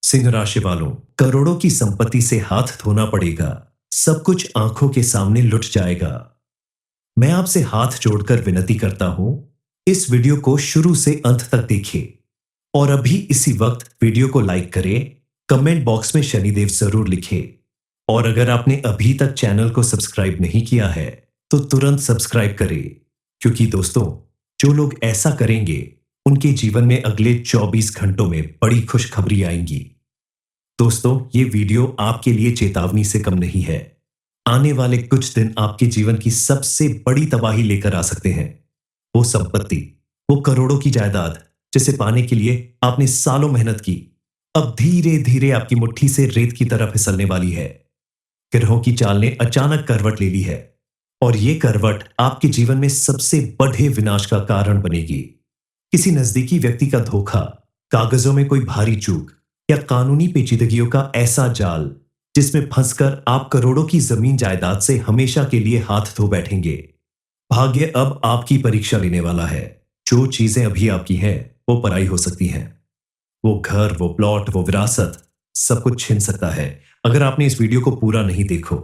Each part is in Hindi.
सिंह राशि वालों, करोड़ों की संपत्ति से हाथ धोना पड़ेगा। सब कुछ आंखों के सामने लुट जाएगा। मैं आपसे हाथ जोड़कर विनती करता हूं, इस वीडियो को शुरू से अंत तक देखिए और अभी इसी वक्त वीडियो को लाइक करें। कमेंट बॉक्स में शनिदेव जरूर लिखें और अगर आपने अभी तक चैनल को सब्सक्राइब नहीं किया है तो तुरंत सब्सक्राइब करें, क्योंकि दोस्तों, जो लोग ऐसा करेंगे उनके जीवन में अगले 24 घंटों में बड़ी खुशखबरी आएंगी। दोस्तों, ये वीडियो आपके लिए चेतावनी से कम नहीं है। आने वाले कुछ दिन आपके जीवन की सबसे बड़ी तबाही लेकर आ सकते हैं। वो संपत्ति, वो करोड़ों की जायदाद जिसे पाने के लिए आपने सालों मेहनत की, अब धीरे धीरे आपकी मुट्ठी से रेत की तरह फिसलने वाली है। ग्रहों की चाल ने अचानक करवट ले ली है और ये करवट आपके जीवन में सबसे बड़े विनाश का कारण बनेगी। किसी नजदीकी व्यक्ति का धोखा, कागजों में कोई भारी चूक या कानूनी पेचीदगियों का ऐसा जाल जिसमें फंसकर आप करोड़ों की जमीन जायदाद से हमेशा के लिए हाथ धो बैठेंगे। भाग्य अब आपकी परीक्षा लेने वाला है। जो चीजें अभी आपकी हैं वो पराई हो सकती हैं। वो घर, वो प्लॉट, वो विरासत, सब कुछ छिन सकता है अगर आपने इस वीडियो को पूरा नहीं देखो।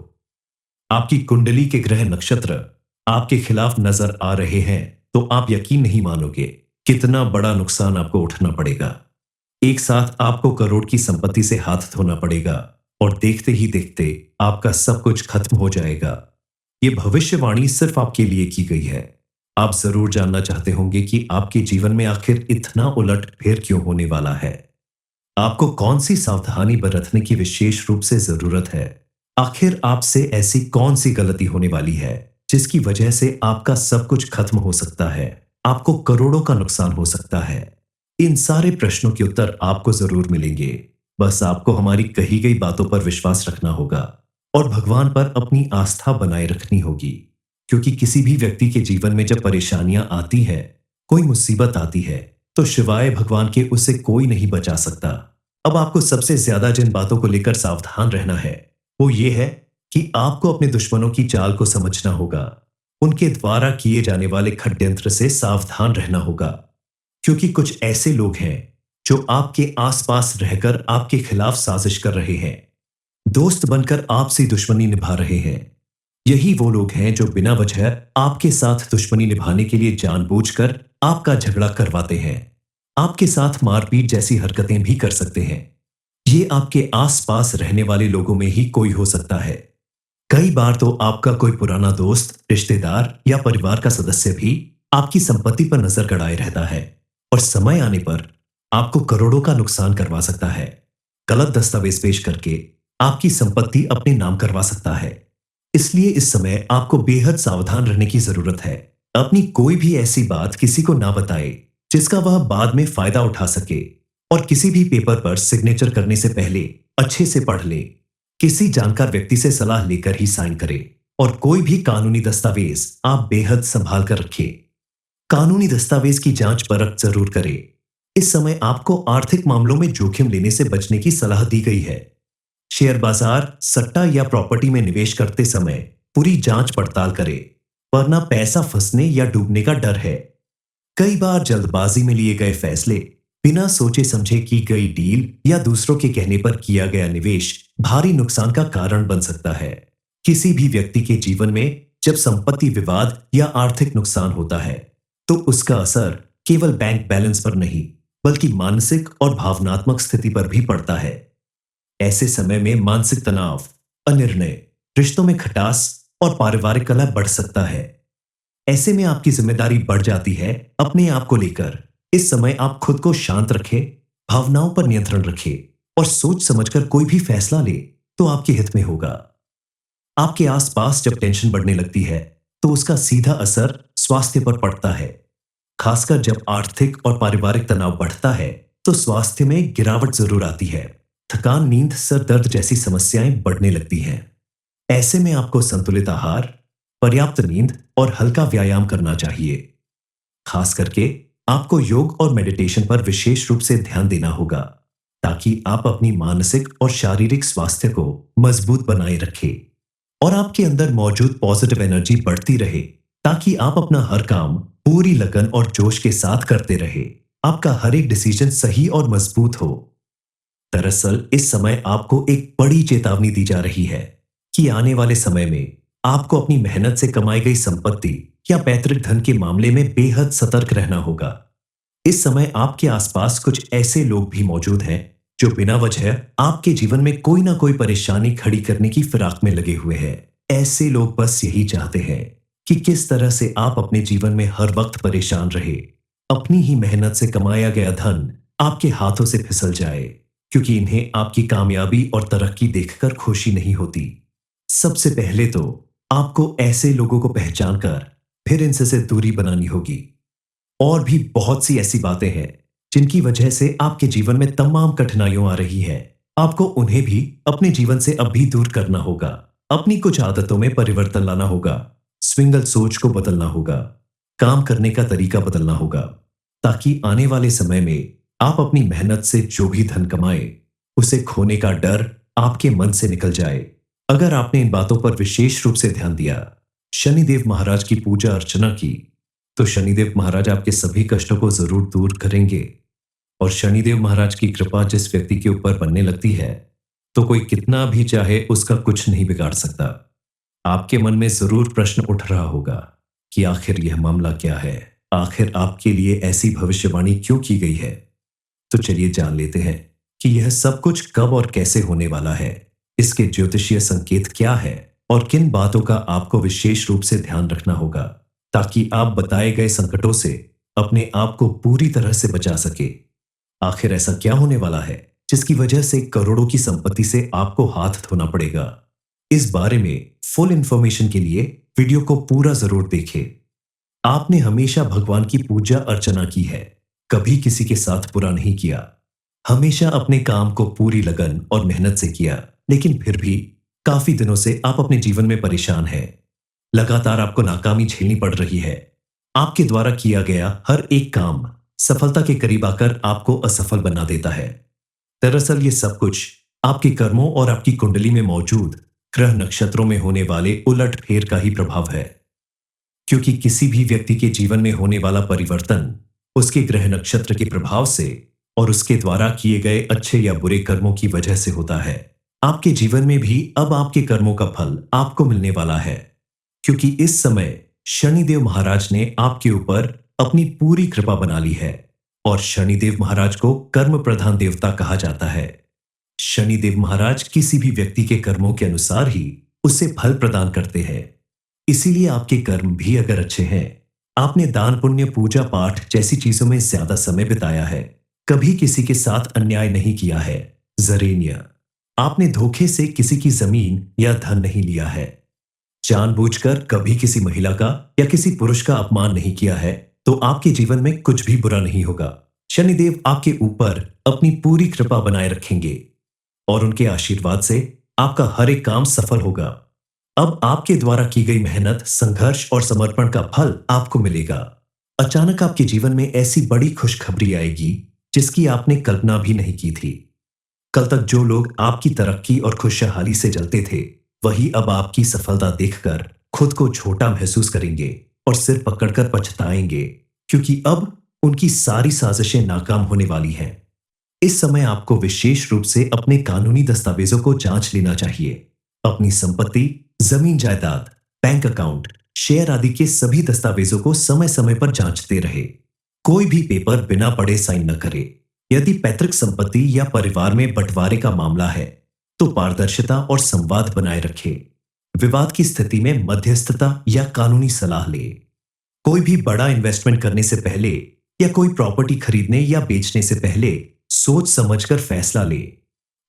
आपकी कुंडली के ग्रह नक्षत्र आपके खिलाफ नजर आ रहे हैं तो आप यकीन नहीं मानोगे कितना बड़ा नुकसान आपको उठाना पड़ेगा। एक साथ आपको करोड़ की संपत्ति से हाथ धोना पड़ेगा और देखते ही देखते आपका सब कुछ खत्म हो जाएगा। ये भविष्यवाणी सिर्फ आपके लिए की गई है। आप जरूर जानना चाहते होंगे कि आपके जीवन में आखिर इतना उलट फेर क्यों होने वाला है। आपको कौन सी सावधानी बरतने की विशेष रूप से जरूरत है। आखिर आपसे ऐसी कौन सी गलती होने वाली है जिसकी वजह से आपका सब कुछ खत्म हो सकता है, आपको करोड़ों का नुकसान हो सकता है। इन सारे प्रश्नों के उत्तर आपको जरूर मिलेंगे। बस आपको हमारी कही गई बातों पर विश्वास रखना होगा और भगवान पर अपनी आस्था बनाए रखनी होगी, क्योंकि किसी भी व्यक्ति के जीवन में जब परेशानियां आती है, कोई मुसीबत आती है, तो शिवाय भगवान के उसे कोई नहीं बचा सकता। अब आपको सबसे ज्यादा जिन बातों को लेकर सावधान रहना है वो ये है कि आपको अपने दुश्मनों की चाल को समझना होगा। उनके द्वारा किए जाने वाले षड्यंत्र से सावधान रहना होगा, क्योंकि कुछ ऐसे लोग हैं जो आपके आसपास रहकर आपके खिलाफ साजिश कर रहे हैं, दोस्त बनकर आपसे दुश्मनी निभा रहे हैं। यही वो लोग हैं जो बिना वजह आपके साथ दुश्मनी निभाने के लिए जानबूझकर आपका झगड़ा करवाते हैं, आपके साथ मारपीट जैसी हरकतें भी कर सकते हैं। ये आपके आसपास रहने वाले लोगों में ही कोई हो सकता है। कई बार तो आपका कोई पुराना दोस्त, रिश्तेदार या परिवार का सदस्य भी आपकी संपत्ति पर नजर गड़ाए रहता है और समय आने पर आपको करोड़ों का नुकसान करवा सकता है। गलत दस्तावेज पेश करके आपकी संपत्ति अपने नाम करवा सकता है। इसलिए इस समय आपको बेहद सावधान रहने की जरूरत है। अपनी कोई भी ऐसी बात किसी को ना बताए जिसका वह बाद में फायदा उठा सके, और किसी भी पेपर पर सिग्नेचर करने से पहले अच्छे से पढ़ ले। किसी जानकार व्यक्ति से सलाह लेकर ही साइन करें और कोई भी कानूनी दस्तावेज आप बेहद संभाल कर रखें। कानूनी दस्तावेज की जांच परख जरूर करें। इस समय आपको आर्थिक मामलों में जोखिम लेने से बचने की सलाह दी गई है। शेयर बाजार, सट्टा या प्रॉपर्टी में निवेश करते समय पूरी जांच पड़ताल करें, वरना पैसा फंसने या डूबने का डर है। कई बार जल्दबाजी में लिए गए फैसले, बिना सोचे समझे की गई डील या दूसरों के कहने पर किया गया निवेश भारी नुकसान का कारण बन सकता है। किसी भी व्यक्ति के जीवन में जब संपत्ति विवाद या आर्थिक नुकसान होता है तो उसका असर केवल बैंक बैलेंस पर नहीं बल्कि मानसिक और भावनात्मक स्थिति पर भी पड़ता है। ऐसे समय में मानसिक तनाव, अनिर्णय, रिश्तों में खटास और पारिवारिक कलह बढ़ सकता है। ऐसे में आपकी जिम्मेदारी बढ़ जाती है अपने आप को लेकर। इस समय आप खुद को शांत रखें, भावनाओं पर नियंत्रण रखें और सोच समझकर कोई भी फैसला ले तो आपके हित में होगा। आपके आसपास जब टेंशन बढ़ने लगती है तो उसका सीधा असर स्वास्थ्य पर पड़ता है। खासकर जब आर्थिक और पारिवारिक तनाव बढ़ता है तो स्वास्थ्य में गिरावट जरूर आती है। थकान, नींद, सर दर्द जैसी समस्याएं बढ़ने लगती हैं। ऐसे में आपको संतुलित आहार, पर्याप्त नींद और हल्का व्यायाम करना चाहिए। खास करके आपको योग और मेडिटेशन पर विशेष रूप से ध्यान देना होगा, ताकि आप अपनी मानसिक और शारीरिक स्वास्थ्य को मजबूत बनाए रखें और आपके अंदर मौजूद पॉजिटिव एनर्जी बढ़ती रहे, ताकि आप अपना हर काम पूरी लगन और जोश के साथ करते रहे। आपका हर एक डिसीजन सही और मजबूत हो। दरअसल इस समय आपको एक बड़ी चेतावनी दी जा रही है कि आने वाले समय में आपको अपनी मेहनत से कमाई गई संपत्ति या पैतृक धन के मामले में बेहद सतर्क रहना होगा। इस समय आपके आसपास कुछ ऐसे लोग भी मौजूद हैं जो बिना वजह आपके जीवन में कोई ना कोई परेशानी खड़ी करने की फिराक में लगे हुए हैं। ऐसे लोग बस यही चाहते हैं कि किस तरह से आप अपने जीवन में हर वक्त परेशान रहे, अपनी ही मेहनत से कमाया गया धन आपके हाथों से फिसल जाए, क्योंकि इन्हें आपकी कामयाबी और तरक्की देखकर खुशी नहीं होती। सबसे पहले तो आपको ऐसे लोगों को पहचान कर फिर इनसे से दूरी बनानी होगी। और भी बहुत सी ऐसी बातें हैं जिनकी वजह से आपके जीवन में तमाम कठिनाइयां आ रही है। आपको उन्हें भी अपने जीवन से अब भी दूर करना होगा। अपनी कुछ आदतों में परिवर्तन लाना होगा, स्विंगल सोच को बदलना होगा, काम करने का तरीका बदलना होगा, ताकि आने वाले समय में आप अपनी मेहनत से जो भी धन कमाए उसे खोने का डर आपके मन से निकल जाए। अगर आपने इन बातों पर विशेष रूप से ध्यान दिया, शनिदेव महाराज की पूजा अर्चना की, तो शनिदेव महाराज आपके सभी कष्टों को जरूर दूर करेंगे। और शनिदेव महाराज की कृपा जिस व्यक्ति के ऊपर बनने लगती है, तो कोई कितना भी चाहे उसका कुछ नहीं बिगाड़ सकता। आपके मन में जरूर प्रश्न उठ रहा होगा कि आखिर यह मामला क्या है, आखिर आपके लिए ऐसी भविष्यवाणी क्यों की गई है। तो चलिए जान लेते हैं कि यह सब कुछ कब और कैसे होने वाला है, इसके ज्योतिषीय संकेत क्या है और किन बातों का आपको विशेष रूप से ध्यान रखना होगा, ताकि आप बताए गए संकटों से अपने आप को पूरी तरह से बचा सके। आखिर ऐसा क्या होने वाला है जिसकी वजह से करोड़ों की संपत्ति से आपको हाथ धोना पड़ेगा। इस बारे में फुल इंफॉर्मेशन के लिए वीडियो को पूरा जरूर देखें। आपने हमेशा भगवान की पूजा अर्चना की है, कभी किसी के साथ बुरा नहीं किया, हमेशा अपने काम को पूरी लगन और मेहनत से किया, लेकिन फिर भी काफी दिनों से आप अपने जीवन में परेशान हैं। लगातार आपको नाकामी झेलनी पड़ रही है। आपके द्वारा किया गया हर एक काम सफलता के करीब आकर आपको असफल बना देता है। दरअसल ये सब कुछ आपके कर्मों और आपकी कुंडली में मौजूद ग्रह नक्षत्रों में होने वाले उलट फेर का ही प्रभाव है। क्योंकि किसी भी व्यक्ति के जीवन में होने वाला परिवर्तन उसके ग्रह नक्षत्र के प्रभाव से और उसके द्वारा किए गए अच्छे या बुरे कर्मों की वजह से होता है। आपके जीवन में भी अब आपके कर्मों का फल आपको मिलने वाला है, क्योंकि इस समय शनिदेव महाराज ने आपके ऊपर अपनी पूरी कृपा बना ली है। और शनिदेव महाराज को कर्म प्रधान देवता कहा जाता है। शनिदेव महाराज किसी भी व्यक्ति के कर्मों के अनुसार ही उसे फल प्रदान करते हैं। इसीलिए आपके कर्म भी अगर अच्छे हैं, आपने दान पुण्य पूजा पाठ जैसी चीजों में ज्यादा समय बिताया है, कभी किसी के साथ अन्याय नहीं किया है, जरेनिया आपने धोखे से किसी की जमीन या धन नहीं लिया है, जानबूझकर कभी किसी महिला का या किसी पुरुष का अपमान नहीं किया है, तो आपके जीवन में कुछ भी बुरा नहीं होगा। शनिदेव आपके ऊपर अपनी पूरी कृपा बनाए रखेंगे और उनके आशीर्वाद से आपका हर एक काम सफल होगा। अब आपके द्वारा की गई मेहनत, संघर्ष और समर्पण का फल आपको मिलेगा। अचानक आपके जीवन में ऐसी बड़ी खुशखबरी आएगी जिसकी आपने कल्पना भी नहीं की थी। कल तक जो लोग आपकी तरक्की और खुशहाली से जलते थे, वही अब आपकी सफलता देखकर खुद को छोटा महसूस करेंगे और सिर पकड़कर पछताएंगे, क्योंकि अब उनकी सारी साजिशें नाकाम होने वाली हैं। इस समय आपको विशेष रूप से अपने कानूनी दस्तावेजों को जांच लेना चाहिए। अपनी संपत्ति, जमीन जायदाद, बैंक अकाउंट, शेयर आदि के सभी दस्तावेजों को समय समय पर जांचते रहे। कोई भी पेपर बिना पढ़े साइन न करे। यदि पैतृक संपत्ति या परिवार में बंटवारे का मामला है, तो पारदर्शिता और संवाद बनाए रखे। विवाद की स्थिति में मध्यस्थता या कानूनी सलाह ले। कोई भी बड़ा इन्वेस्टमेंट करने से पहले या कोई प्रॉपर्टी खरीदने या बेचने से पहले सोच समझकर फैसला ले।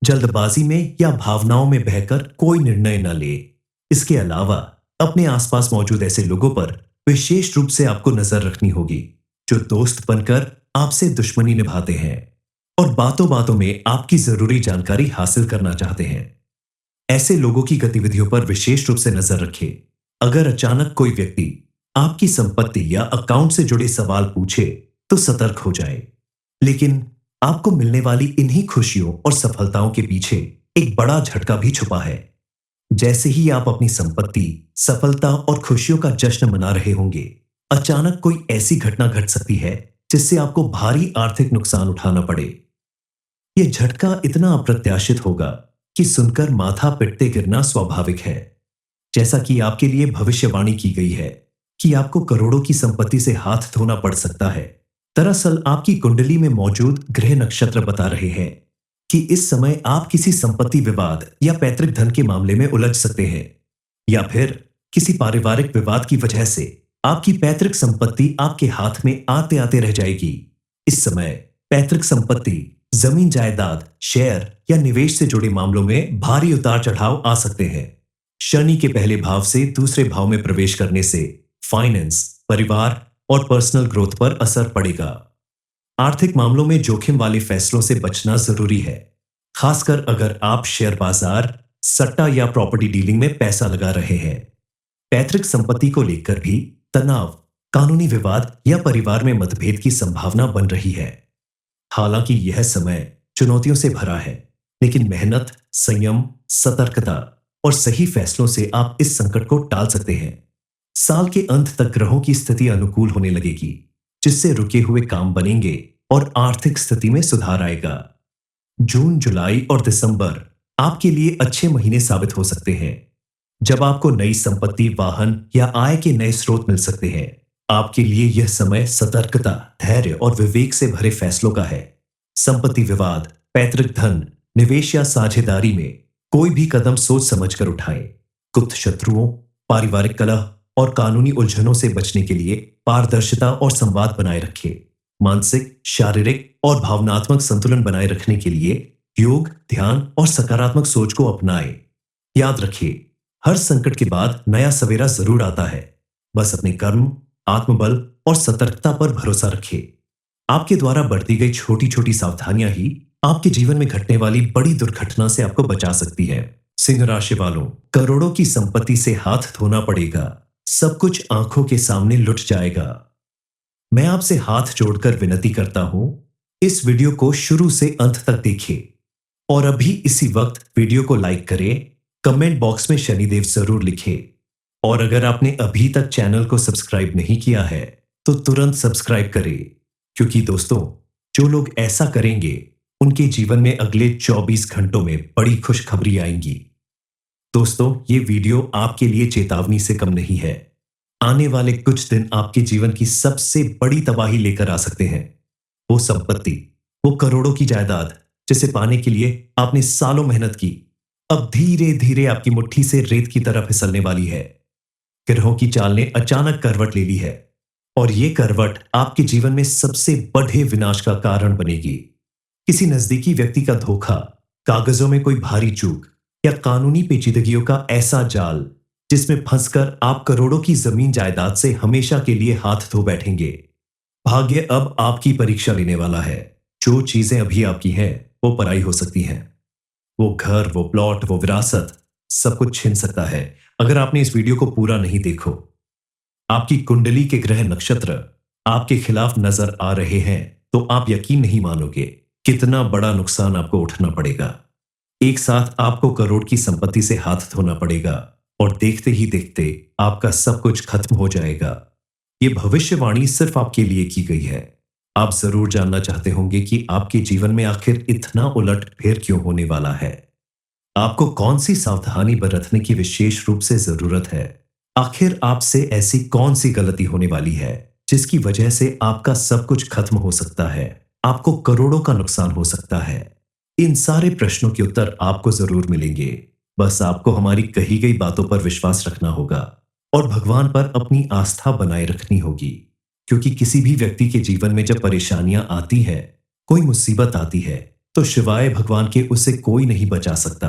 जल्दबाजी में या भावनाओं में बहकर कोई निर्णय न ले। इसके अलावा अपने आसपास मौजूद ऐसे लोगों पर विशेष रूप से आपको नजर रखनी होगी जो दोस्त बनकर आपसे दुश्मनी निभाते हैं और बातों बातों में आपकी जरूरी जानकारी हासिल करना चाहते हैं। ऐसे लोगों की गतिविधियों पर विशेष रूप से नजर रखें। अगर अचानक कोई व्यक्ति आपकी संपत्ति या अकाउंट से जुड़े सवाल पूछे, तो सतर्क हो जाए। लेकिन आपको मिलने वाली इन्हीं खुशियों और सफलताओं के पीछे एक बड़ा झटका भी छुपा है। जैसे ही आप अपनी संपत्ति, सफलता और खुशियों का जश्न मना रहे होंगे, अचानक कोई ऐसी घटना घट सकती है जिससे आपको भारी आर्थिक नुकसान उठाना पड़े। ये झटका इतना अप्रत्याशित होगा कि सुनकर माथा पिटते गिरना स्वाभाविक है। जैसा कि आपके लिए भविष्यवाणी की गई है कि आपको करोड़ों की संपत्ति से हाथ धोना पड़ सकता है। दरअसल आपकी कुंडली में मौजूद ग्रह नक्षत्र बता रहे हैं कि इस समय आप किसी संपत्ति विवाद या पैतृक धन के मामले में उलझ सकते हैं, या फिर किसी पारिवारिक विवाद की वजह से आपकी पैतृक संपत्ति आपके हाथ में आते आते रह जाएगी। इस समय पैतृक संपत्ति, जमीन जायदाद, शेयर या निवेश से जुड़े मामलों में भारी उतार चढ़ाव आ सकते हैं। शनि के पहले भाव से दूसरे भाव में प्रवेश करने से फाइनेंस, परिवार और पर्सनल ग्रोथ पर असर पड़ेगा। आर्थिक मामलों में जोखिम वाले फैसलों से बचना जरूरी है, खासकर अगर आप शेयर बाजार, सट्टा या प्रॉपर्टी डीलिंग में पैसा लगा रहे हैं। पैतृक संपत्ति को लेकर भी तनाव, कानूनी विवाद या परिवार में मतभेद की संभावना बन रही है। हालांकि यह समय चुनौतियों से भरा है, लेकिन मेहनत, संयम, सतर्कता और सही फैसलों से आप इस संकट को टाल सकते हैं। साल के अंत तक ग्रहों की स्थिति अनुकूल होने लगेगी, जिससे रुके हुए काम बनेंगे और आर्थिक स्थिति में सुधार आएगा। जून, जुलाई और दिसंबर आपके लिए अच्छे महीने साबित हो सकते हैं, जब आपको नई संपत्ति, वाहन या आय के नए स्रोत मिल सकते हैं। आपके लिए यह समय सतर्कता, धैर्य और विवेक से भरे फैसलों का है। संपत्ति विवाद, पैतृक धन, निवेश या साझेदारी में कोई भी कदम सोच समझकर उठाएं। गुप्त शत्रुओं, पारिवारिक कलह और कानूनी उलझनों से बचने के लिए पारदर्शिता और संवाद बनाए रखें। मानसिक, शारीरिक और भावनात्मक संतुलन बनाए रखने के लिए योग, ध्यान और सकारात्मक सोच को अपनाएं। याद रखिए, हर संकट के बाद नया सवेरा जरूर आता है। बस अपने कर्म, आत्मबल और सतर्कता पर भरोसा रखें। आपके द्वारा बरती गई छोटी छोटी सावधानियां ही आपके जीवन में घटने वाली बड़ी दुर्घटना से आपको बचा सकती है। सिंह राशि वालों, करोड़ों की संपत्ति से हाथ धोना पड़ेगा। सब कुछ आंखों के सामने लुट जाएगा। मैं आपसे हाथ जोड़कर विनती करता हूं, इस वीडियो को शुरू से अंत तक देखिए और अभी इसी वक्त वीडियो को लाइक करें। कमेंट बॉक्स में शनिदेव जरूर लिखें और अगर आपने अभी तक चैनल को सब्सक्राइब नहीं किया है तो तुरंत सब्सक्राइब करें, क्योंकि दोस्तों, जो लोग ऐसा करेंगे उनके जीवन में अगले 24 घंटों में बड़ी खुशखबरी आएंगी। दोस्तों, ये वीडियो आपके लिए चेतावनी से कम नहीं है। आने वाले कुछ दिन आपके जीवन की सबसे बड़ी तबाही लेकर आ सकते हैं। वो संपत्ति, वो करोड़ों की जायदाद जिसे पाने के लिए आपने सालों मेहनत की, अब धीरे धीरे आपकी मुट्ठी से रेत की तरह फिसलने वाली है। ग्रहों की चाल ने अचानक करवट ले ली है और ये करवट आपके जीवन में सबसे बड़े विनाश का कारण बनेगी। किसी नजदीकी व्यक्ति का धोखा, कागजों में कोई भारी चूक या कानूनी पेचीदगियों का ऐसा जाल जिसमें फंसकर आप करोड़ों की जमीन जायदाद से हमेशा के लिए हाथ धो बैठेंगे। भाग्य अब आपकी परीक्षा लेने वाला है। जो चीजें अभी आपकी हैं वो पराई हो सकती हैं। वो घर, वो प्लॉट, वो विरासत, सब कुछ छिन सकता है अगर आपने इस वीडियो को पूरा नहीं देखो। आपकी कुंडली के ग्रह नक्षत्र आपके खिलाफ नजर आ रहे हैं तो आप यकीन नहीं मानोगे कितना बड़ा नुकसान आपको उठाना पड़ेगा। एक साथ आपको करोड़ की संपत्ति से हाथ धोना पड़ेगा और देखते ही देखते आपका सब कुछ खत्म हो जाएगा। ये भविष्यवाणी सिर्फ आपके लिए की गई है। आप जरूर जानना चाहते होंगे कि आपके जीवन में आखिर इतना उलट फेर क्यों होने वाला है। आपको कौन सी सावधानी बरतने की विशेष रूप से जरूरत है। आखिर आपसे ऐसी कौन सी गलती होने वाली है जिसकी वजह से आपका सब कुछ खत्म हो सकता है, आपको करोड़ों का नुकसान हो सकता है। इन सारे प्रश्नों के उत्तर आपको जरूर मिलेंगे। बस आपको हमारी कही गई बातों पर विश्वास रखना होगा और भगवान पर अपनी आस्था बनाए रखनी होगी, क्योंकि किसी भी व्यक्ति के जीवन में जब परेशानियां आती है, कोई मुसीबत आती है, तो शिवाय भगवान के उसे कोई नहीं बचा सकता।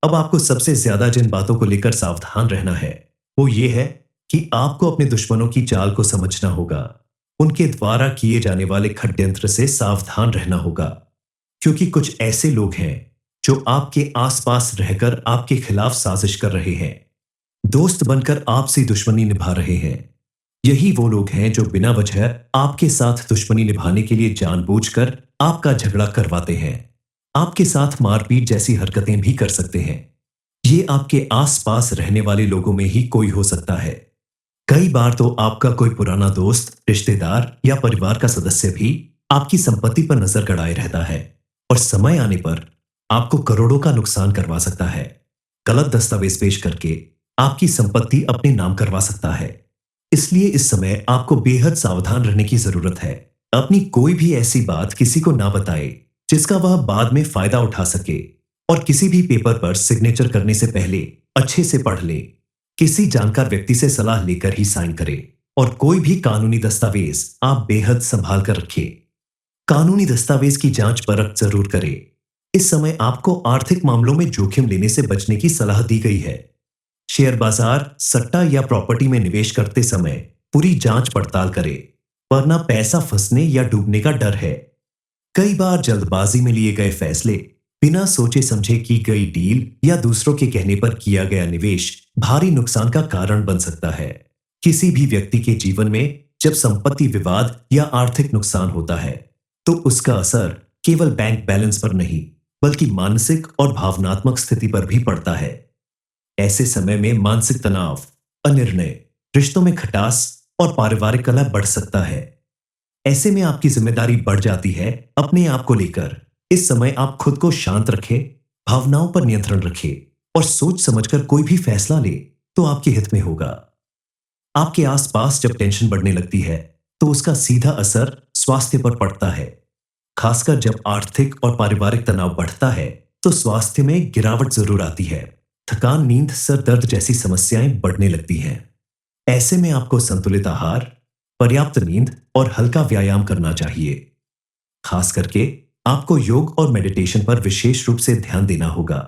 अब आपको सबसे ज्यादा जिन बातों को लेकर सावधान रहना है वो ये है कि आपको अपने दुश्मनों की चाल को समझना होगा। उनके द्वारा किए जाने वाले षड्यंत्र से सावधान रहना होगा, क्योंकि कुछ ऐसे लोग हैं जो आपके आसपास रहकर आपके खिलाफ साजिश कर रहे हैं, दोस्त बनकर आपसे दुश्मनी निभा रहे हैं। यही वो लोग हैं जो बिना वजह आपके साथ दुश्मनी निभाने के लिए जानबूझकर आपका झगड़ा करवाते हैं, आपके साथ मारपीट जैसी हरकतें भी कर सकते हैं। ये आपके आसपास रहने वाले लोगों में ही कोई हो सकता है। कई बार तो आपका कोई पुराना दोस्त, रिश्तेदार या परिवार का सदस्य भी आपकी संपत्ति पर नजर गड़ाए रहता है। और समय आने पर आपको करोड़ों का नुकसान करवा सकता है। गलत दस्तावेज पेश करके आपकी संपत्ति अपने नाम करवा सकता है। इसलिए इस समय आपको बेहद सावधान रहने की जरूरत है। अपनी कोई भी ऐसी बात किसी को ना बताए जिसका वह बाद में फायदा उठा सके, और किसी भी पेपर पर सिग्नेचर करने से पहले अच्छे से पढ़ ले। किसी जानकार व्यक्ति से सलाह लेकर ही साइन करें, और कोई भी कानूनी दस्तावेज आप बेहद संभाल कर रखें। कानूनी दस्तावेज की जांच परख जरूर करें। इस समय आपको आर्थिक मामलों में जोखिम लेने से बचने की सलाह दी गई है। शेयर बाजार, सट्टा या प्रॉपर्टी में निवेश करते समय पूरी जांच पड़ताल करें, वरना पैसा फंसने या डूबने का डर है। कई बार जल्दबाजी में लिए गए फैसले, बिना सोचे समझे की गई डील या दूसरों के कहने पर किया गया निवेश भारी नुकसान का कारण बन सकता है। किसी भी व्यक्ति के जीवन में जब संपत्ति विवाद या आर्थिक नुकसान होता है, तो उसका असर केवल बैंक बैलेंस पर नहीं, बल्कि मानसिक और भावनात्मक स्थिति पर भी पड़ता है। ऐसे समय में मानसिक तनाव, अनिर्णय, रिश्तों में खटास और पारिवारिक कलह बढ़ सकता है। ऐसे में आपकी जिम्मेदारी बढ़ जाती है अपने आप को लेकर। इस समय आप खुद को शांत रखें, भावनाओं पर नियंत्रण रखें और सोच समझकर कोई भी फैसला ले तो आपके हित में होगा। आपके आसपास जब टेंशन बढ़ने लगती है, तो उसका सीधा असर स्वास्थ्य पर पड़ता है। खासकर जब आर्थिक और पारिवारिक तनाव बढ़ता है, तो स्वास्थ्य में गिरावट जरूर आती है। थकान, नींद, सर दर्द जैसी समस्याएं बढ़ने लगती हैं। ऐसे में आपको संतुलित आहार, पर्याप्त नींद और हल्का व्यायाम करना चाहिए। खास करके आपको योग और मेडिटेशन पर विशेष रूप से ध्यान देना होगा,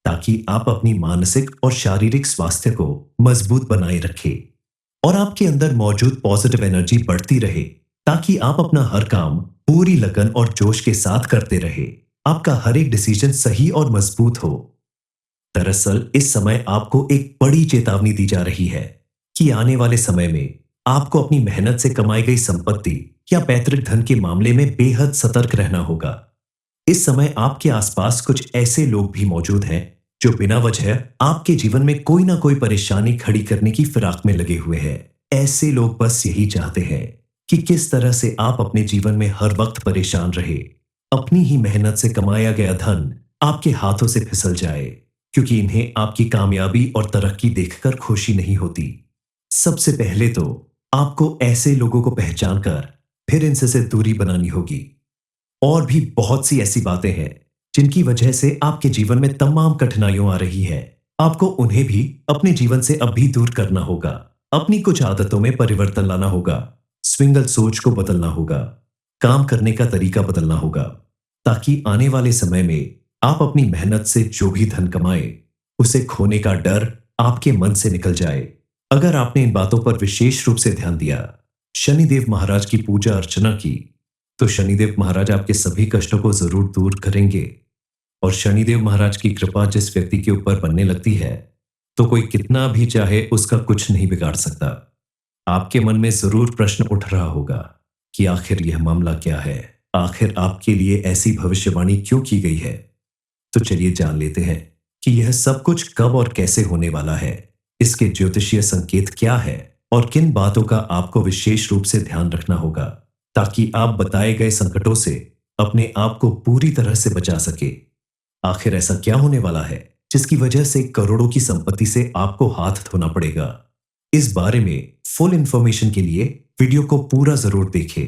ताकि आप अपनी मानसिक और शारीरिक स्वास्थ्य को मजबूत बनाए रखें और आपके अंदर मौजूद पॉजिटिव एनर्जी बढ़ती रहे, ताकि आप अपना हर काम पूरी लगन और जोश के साथ करते रहे। आपका हर एक डिसीजन सही और मजबूत हो। दरअसल इस समय आपको एक बड़ी चेतावनी दी जा रही है कि आने वाले समय में आपको अपनी मेहनत से कमाई गई संपत्ति या पैतृक धन के मामले में बेहद सतर्क रहना होगा। इस समय आपके आसपास कुछ ऐसे लोग भी मौजूद हैं जो बिना वजह आपके जीवन में कोई ना कोई परेशानी खड़ी करने की फिराक में लगे हुए हैं। ऐसे लोग बस यही चाहते हैं कि किस तरह से आप अपने जीवन में हर वक्त परेशान रहे, अपनी ही मेहनत से कमाया गया धन आपके हाथों से फिसल जाए, क्योंकि इन्हें आपकी कामयाबी और तरक्की देखकर खुशी नहीं होती। सबसे पहले तो आपको ऐसे लोगों को पहचान कर फिर इनसे से दूरी बनानी होगी। और भी बहुत सी ऐसी बातें हैं जिनकी वजह से आपके जीवन में तमाम कठिनाइयां आ रही है। आपको उन्हें भी अपने जीवन से अब भी दूर करना होगा। अपनी कुछ आदतों में परिवर्तन लाना होगा, स्विंगल सोच को बदलना होगा, काम करने का तरीका बदलना होगा, ताकि आने वाले समय में आप अपनी मेहनत से जो भी धन कमाए, उसे खोने का डर आपके मन से निकल जाए। अगर आपने इन बातों पर विशेष रूप से ध्यान दिया, शनिदेव महाराज की पूजा अर्चना की, तो शनिदेव महाराज आपके सभी कष्टों को जरूर दूर करेंगे। और शनिदेव महाराज की कृपा जिस व्यक्ति के ऊपर बनने लगती है, तो कोई कितना भी चाहे उसका कुछ नहीं बिगाड़ सकता। आपके मन में जरूर प्रश्न उठ रहा होगा कि आखिर यह मामला क्या है, आखिर आपके लिए ऐसी भविष्यवाणी क्यों की गई है। तो चलिए जान लेते हैं कि यह सब कुछ कब और कैसे होने वाला है, इसके ज्योतिषीय संकेत क्या है और किन बातों का आपको विशेष रूप से ध्यान रखना होगा, ताकि आप बताए गए संकटों से अपने आप को पूरी तरह से बचा सके। आखिर ऐसा क्या होने वाला है जिसकी वजह से करोड़ों की संपत्ति से आपको हाथ धोना पड़ेगा। इस बारे में फुल इंफॉर्मेशन के लिए वीडियो को पूरा जरूर देखें।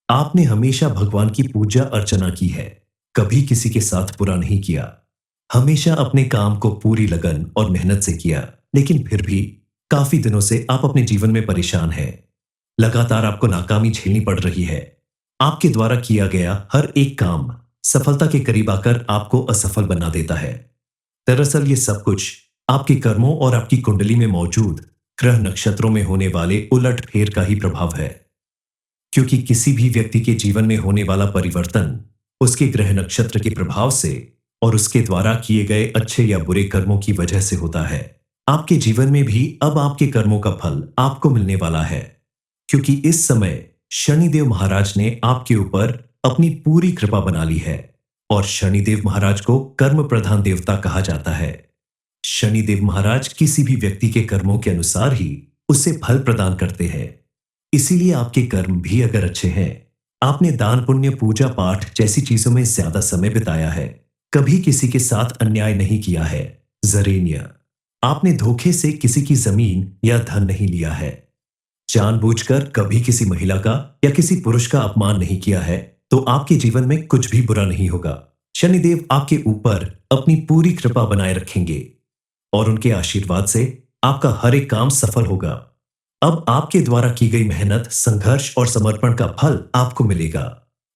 आपने हमेशा भगवान की पूजा अर्चना की है, कभी किसी के साथ बुरा नहीं किया, हमेशा अपने काम को पूरी लगन और मेहनत से किया, लेकिन फिर भी काफी दिनों से आप अपने जीवन में परेशान हैं। लगातार आपको नाकामी झेलनी पड़ रही है। आपके द्वारा किया गया हर एक काम सफलता के करीब आकर आपको असफल बना देता है। दरअसल ये सब कुछ आपके कर्मों और आपकी कुंडली में मौजूद ग्रह नक्षत्रों में होने वाले उलटफेर का ही प्रभाव है। क्योंकि किसी भी व्यक्ति के जीवन में होने वाला परिवर्तन उसके ग्रह नक्षत्र के प्रभाव से और उसके द्वारा किए गए अच्छे या बुरे कर्मों की वजह से होता है। आपके जीवन में भी अब आपके कर्मों का फल आपको मिलने वाला है, क्योंकि इस समय शनिदेव महाराज ने आपके ऊपर अपनी पूरी कृपा बना ली है। और शनिदेव महाराज को कर्म प्रधान देवता कहा जाता है। शनिदेव महाराज किसी भी व्यक्ति के कर्मों के अनुसार ही उसे फल प्रदान करते हैं। इसीलिए आपके कर्म भी अगर अच्छे हैं, आपने दान पुण्य पूजा पाठ जैसी चीजों में ज्यादा समय बिताया है। कभी किसी के साथ अन्याय नहीं किया है। जरेनिया, आपने धोखे से किसी की जमीन या धन नहीं लिया है। जानबूझकर कभी किसी महिला का या किसी पुरुष का अपमान नहीं किया है, तो आपके जीवन में कुछ भी बुरा नहीं होगा। शनिदेव आपके ऊपर अपनी पूरी कृपा बनाए रखेंगे और उनके आशीर्वाद से आपका हर एक काम सफल होगा। अब आपके द्वारा की गई मेहनत, संघर्ष और समर्पण का फल आपको मिलेगा।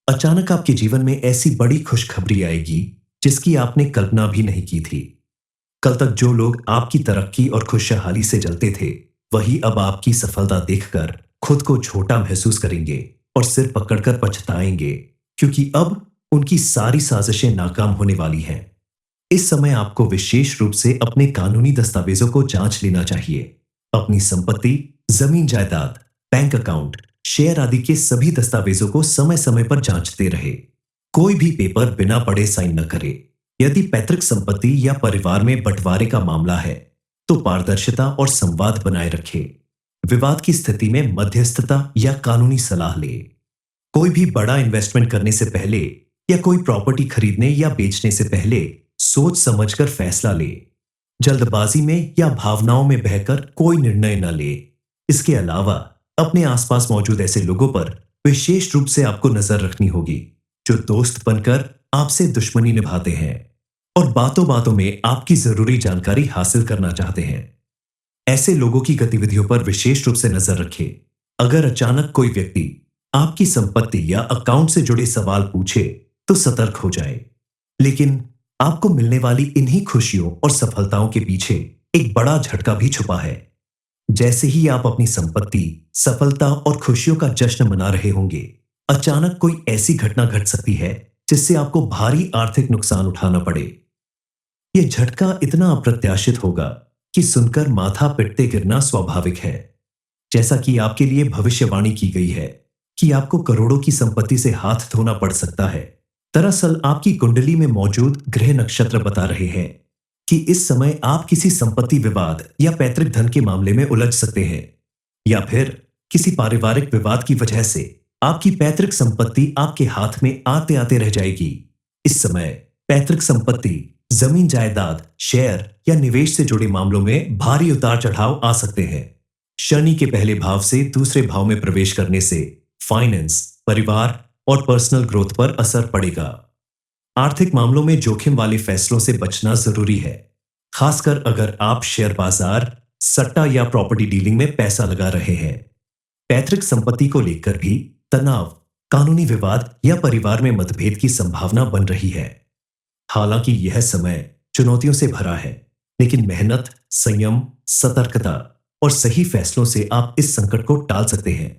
अचानक आपके जीवन में ऐसी बड़ी खुशखबरी आएगी जिसकी आपने कल्पना भी नहीं की थी। कल तक जो लोग आपकी तरक्की और खुशहाली से जलते थे, वही अब आपकी सफलता देखकर खुद को छोटा महसूस करेंगे और सिर पकड़कर पछताएंगे, क्योंकि अब उनकी सारी साजिशें नाकाम होने वाली हैं। इस समय आपको विशेष रूप से अपने कानूनी दस्तावेजों को जांच लेना चाहिए। अपनी संपत्ति, जमीन जायदाद, बैंक अकाउंट, शेयर आदि के सभी दस्तावेजों को समय समय पर जांचते रहे। कोई भी पेपर बिना पढ़े साइन न करे। यदि पैतृक संपत्ति या परिवार में बंटवारे का मामला है, तो पारदर्शिता और संवाद बनाए रखें। विवाद की स्थिति में मध्यस्थता या कानूनी सलाह ले। कोई भी बड़ा इन्वेस्टमेंट करने से पहले या कोई प्रॉपर्टी खरीदने या बेचने से पहले सोच समझकर फैसला ले। जल्दबाजी में या भावनाओं में बहकर कोई निर्णय न ले। इसके अलावा अपने आसपास मौजूद ऐसे लोगों पर विशेष रूप से आपको नजर रखनी होगी जो दोस्त बनकर आपसे दुश्मनी निभाते हैं और बातों बातों में आपकी जरूरी जानकारी हासिल करना चाहते हैं। ऐसे लोगों की गतिविधियों पर विशेष रूप से नजर रखें। अगर अचानक कोई व्यक्ति आपकी संपत्ति या अकाउंट से जुड़े सवाल पूछे, तो सतर्क हो जाए। लेकिन आपको मिलने वाली इन्हीं खुशियों और सफलताओं के पीछे एक बड़ा झटका भी छुपा है। जैसे ही आप अपनी संपत्ति, सफलता और खुशियों का जश्न मना रहे होंगे, अचानक कोई ऐसी घटना घट सकती है जिससे आपको भारी आर्थिक नुकसान उठाना पड़े। यह झटका इतना अप्रत्याशित होगा कि सुनकर माथा पिटते गिरना स्वाभाविक है। जैसा कि आपके लिए भविष्यवाणी की गई है कि आपको करोड़ों की संपत्ति से हाथ धोना पड़ सकता है। दरअसल आपकी कुंडली में मौजूद ग्रह नक्षत्र बता रहे हैं कि इस समय आप किसी संपत्ति विवाद या पैतृक धन के मामले में उलझ सकते हैं, या फिर किसी पारिवारिक विवाद की वजह से आपकी पैतृक संपत्ति आपके हाथ में आते आते रह जाएगी। इस समय पैतृक संपत्ति, जमीन जायदाद, शेयर या निवेश से जुड़े मामलों में भारी उतार चढ़ाव आ सकते हैं। शनि के पहले भाव से दूसरे भाव में प्रवेश करने से फाइनेंस, परिवार और पर्सनल ग्रोथ पर असर पड़ेगा। आर्थिक मामलों में जोखिम वाले फैसलों से बचना जरूरी है, खासकर अगर आप शेयर बाजार, सट्टा या प्रॉपर्टी डीलिंग में पैसा लगा रहे हैं। पैतृक संपत्ति को लेकर भी तनाव, कानूनी विवाद या परिवार में मतभेद की संभावना बन रही है। हालांकि यह समय चुनौतियों से भरा है, लेकिन मेहनत, संयम, सतर्कता और सही फैसलों से आप इस संकट को टाल सकते हैं।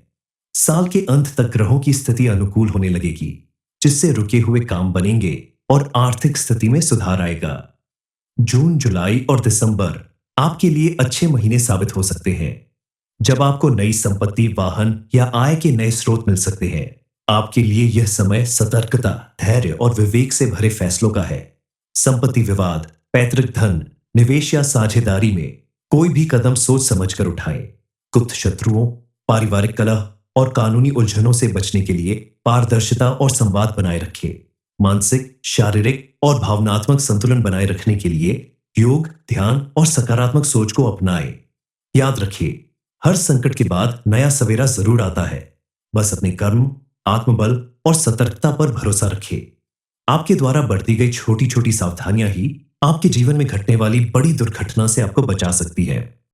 साल के अंत तक ग्रहों की स्थिति अनुकूल होने लगेगी, जिससे रुके हुए काम बनेंगे और आर्थिक स्थिति में सुधार आएगा। जून, जुलाई और दिसंबर आपके लिए अच्छे महीने साबित हो सकते हैं, जब आपको नई संपत्ति, वाहन या आय के नए स्रोत मिल सकते हैं। आपके लिए यह समय सतर्कता, धैर्य और विवेक से भरे फैसलों का है। संपत्ति विवाद, पैतृक धन, निवेश या साझेदारी में कोई भी कदम सोच समझकर उठाएं। गुप्त शत्रुओं, पारिवारिक कलह और कानूनी उलझनों से बचने के लिए पारदर्शिता और संवाद बनाए रखें। मानसिक, शारीरिक और भावनात्मक संतुलन बनाए रखने के लिए योग, ध्यान और सकारात्मक सोच को अपनाएं। याद रखिए, हर संकट के बाद नया सवेरा जरूर आता है। बस अपने कर्म, आत्मबल और सतर्कता पर भरोसा रखें। आपके द्वारा बरती गई छोटी छोटी सावधानियां ही आपके जीवन में घटने वाली बड़ी दुर्घटना से आपको बचा सकती है।